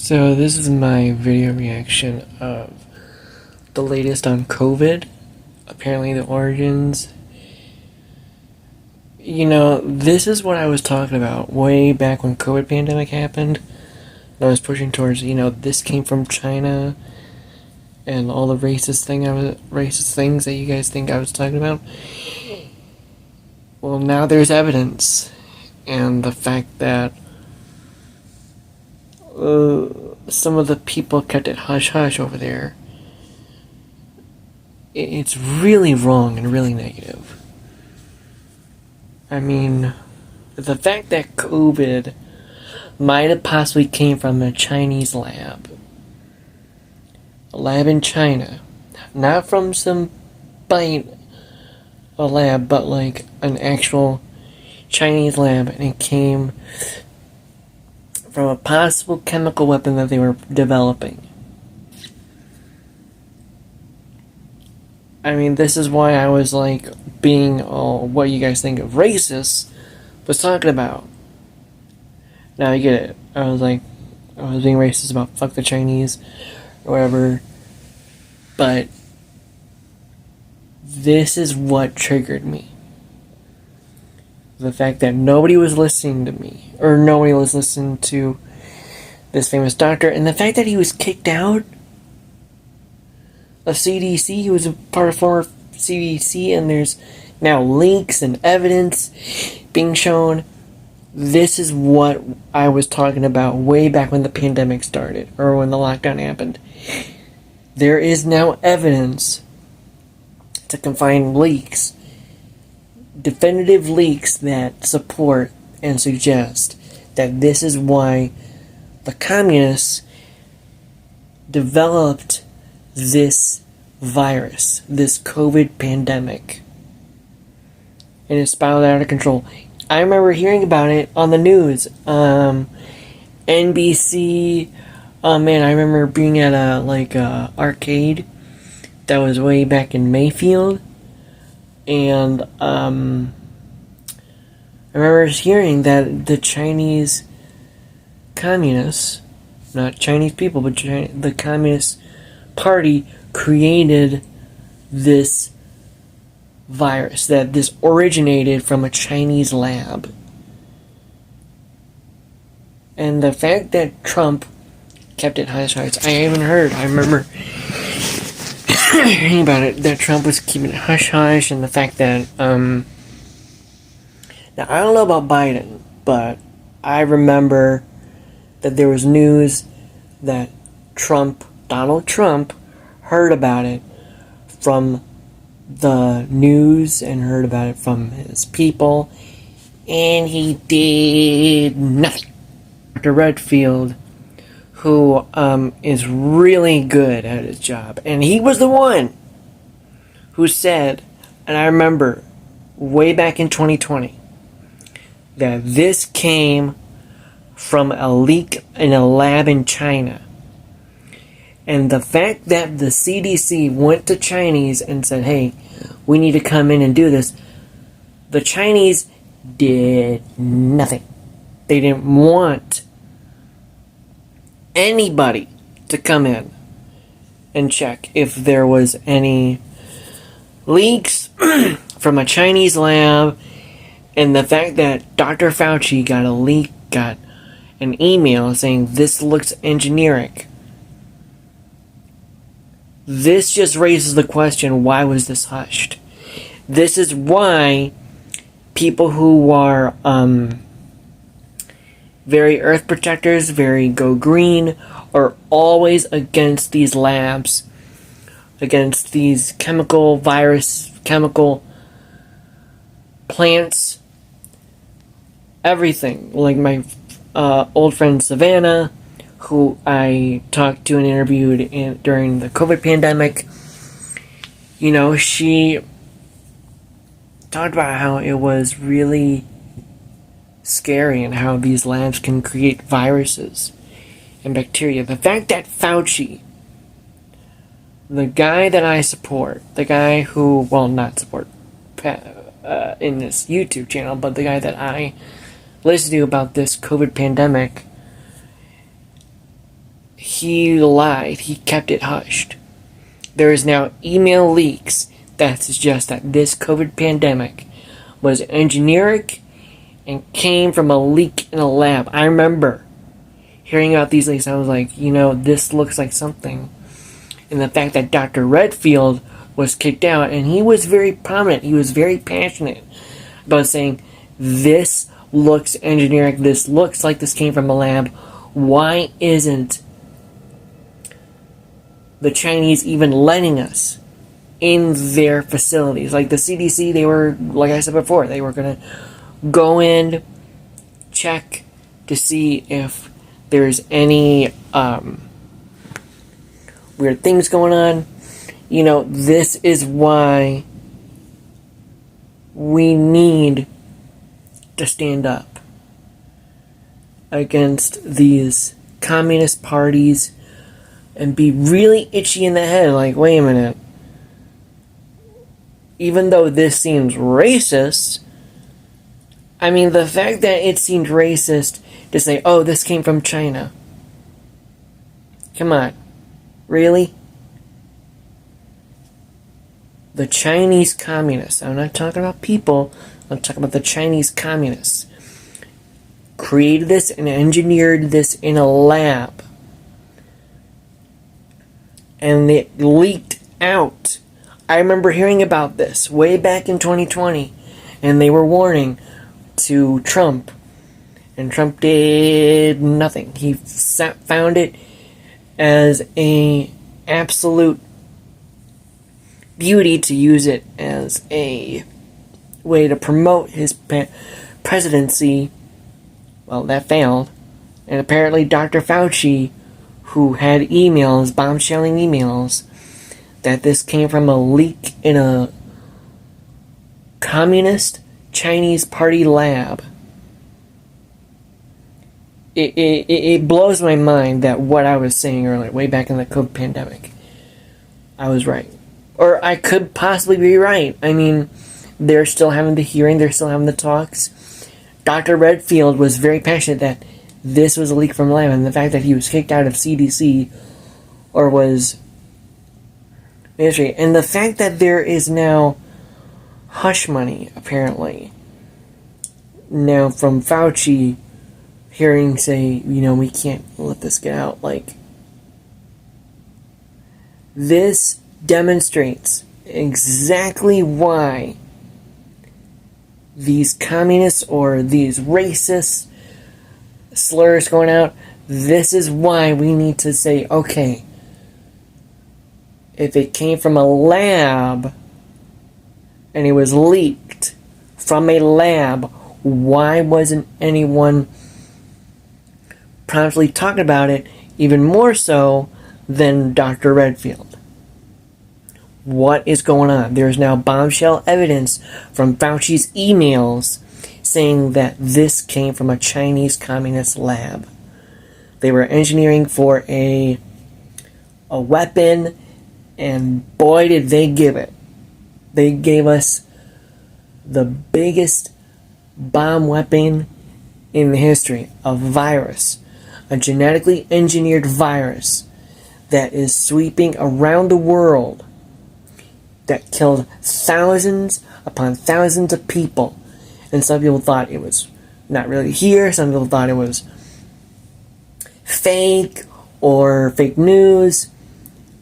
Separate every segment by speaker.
Speaker 1: So this is my video reaction of the latest on COVID. Apparently the origins. This is what I was talking about way back when COVID pandemic happened. I was pushing towards, this came from China and all the racist things that you guys think I was talking about. Well, now there's evidence, and the fact that some of the people kept it hush-hush over there. It's really wrong and really negative. I mean, the fact that COVID might have possibly came from a Chinese lab. A lab in China. Not from some a lab, but like an actual Chinese lab, and it came from a possible chemical weapon that they were developing. I mean, this is why I was like being what you guys think of racist was talking about. Now I get it. I was being racist about fuck the Chinese or whatever. But this is what triggered me. The fact that nobody was listening to me, or nobody was listening to this famous doctor, and the fact that he was kicked out of CDC. He was a part of former CDC, and there's now links and evidence being shown. This is what I was talking about way back when the pandemic started, or when the lockdown happened. There is now evidence to confine leaks, definitive leaks that support and suggest that this is why the communists developed this virus, this COVID pandemic, and it spiraled out of control. I remember hearing about it on the news, NBC. Oh man, I remember being at a arcade that was way back in Mayfield, and I remember hearing that the Chinese communists, not Chinese people, but the Communist Party created this virus, that this originated from a Chinese lab. And the fact that Trump kept it hush-hush, I remember hearing about it, that Trump was keeping it hush-hush, and the fact that, now I don't know about Biden, but I remember that there was news that Donald Trump, heard about it from the news and heard about it from his people, and he did nothing. Dr. Redfield, who is really good at his job, and he was the one who said, and I remember way back in 2020, that this came from a leak in a lab in China. And the fact that the CDC went to Chinese and said, hey, we need to come in and do this, the Chinese did nothing. They didn't want anybody to come in and check if there was any leaks from a Chinese lab. And the fact that Dr. Fauci got an email saying this looks engineering. This just raises the question, why was this hushed? This is why people who are very earth protectors, very go green, are always against these labs, against these chemical plants, everything. Like my old friend Savannah, who I talked to and interviewed during the COVID pandemic, she talked about how it was really scary and how these labs can create viruses and bacteria. The fact that Fauci, the guy that I support, the guy who, well, not support in this YouTube channel, but the guy that I listen to about this COVID pandemic, he lied. He kept it hushed. There is now email leaks that suggest that this COVID pandemic was engineered and came from a leak in a lab. I remember hearing about these leaks. I was like, this looks like something. And the fact that Dr. Redfield was kicked out, and he was very prominent, he was very passionate about saying, this looks engineered, this looks like this came from a lab. Why isn't the Chinese even letting us in their facilities? Like the CDC, they were, like I said before, they were going to go in, check to see if there's any weird things going on. This is why we need to stand up against these communist parties and be really itchy in the head, like, wait a minute. Even though this seems racist, I mean, the fact that it seemed racist to say, oh, this came from China. Come on. Really? The Chinese communists, I'm not talking about people, I'm talking about the Chinese communists, created this and engineered this in a lab. And it leaked out. I remember hearing about this way back in 2020, and they were warning to Trump, and Trump did nothing. He found it as a absolute beauty to use it as a way to promote his presidency. Well, that failed. And apparently Dr. Fauci, who had emails, bombshelling emails, that this came from a leak in a communist Chinese party lab. It blows my mind that what I was saying earlier, way back in the COVID pandemic, I was right. Or I could possibly be right. I mean, they're still having the hearing, they're still having the talks. Dr. Redfield was very passionate that this was a leak from the lab, and the fact that he was kicked out of CDC or was ministry, and the fact that there is now hush money, apparently, now from Fauci, hearing say, we can't let this get out. Like, this demonstrates exactly why these communists or these racist slurs going out. This is why we need to say, okay, if it came from a lab and it was leaked from a lab, why wasn't anyone promptly talking about it, even more so than Dr. Redfield? What is going on? There is now bombshell evidence from Fauci's emails saying that this came from a Chinese communist lab. They were engineering for a weapon, and boy did they give it. They gave us the biggest bomb weapon in the history, a virus, a genetically engineered virus that is sweeping around the world, that killed thousands upon thousands of people. And some people thought it was not really here, some people thought it was fake or fake news,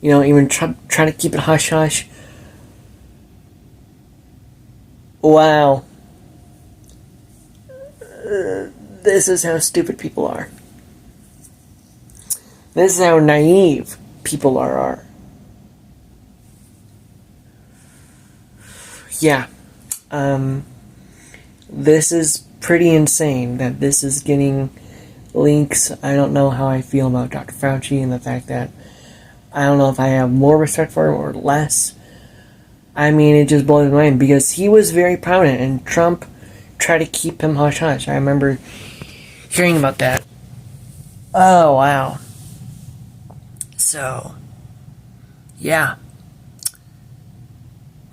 Speaker 1: even try to keep it hush-hush. Wow. This is how stupid people are. This is how naive people are. Yeah. This is pretty insane that this is getting leaks. I don't know how I feel about Dr. Fauci and the fact that I don't know if I have more respect for him or less. I mean, it just blows my mind because he was very prominent and Trump tried to keep him hush-hush. I remember hearing about that. Oh, wow. So, yeah.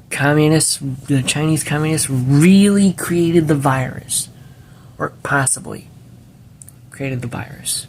Speaker 1: The Chinese communists really created the virus. Or possibly created the virus.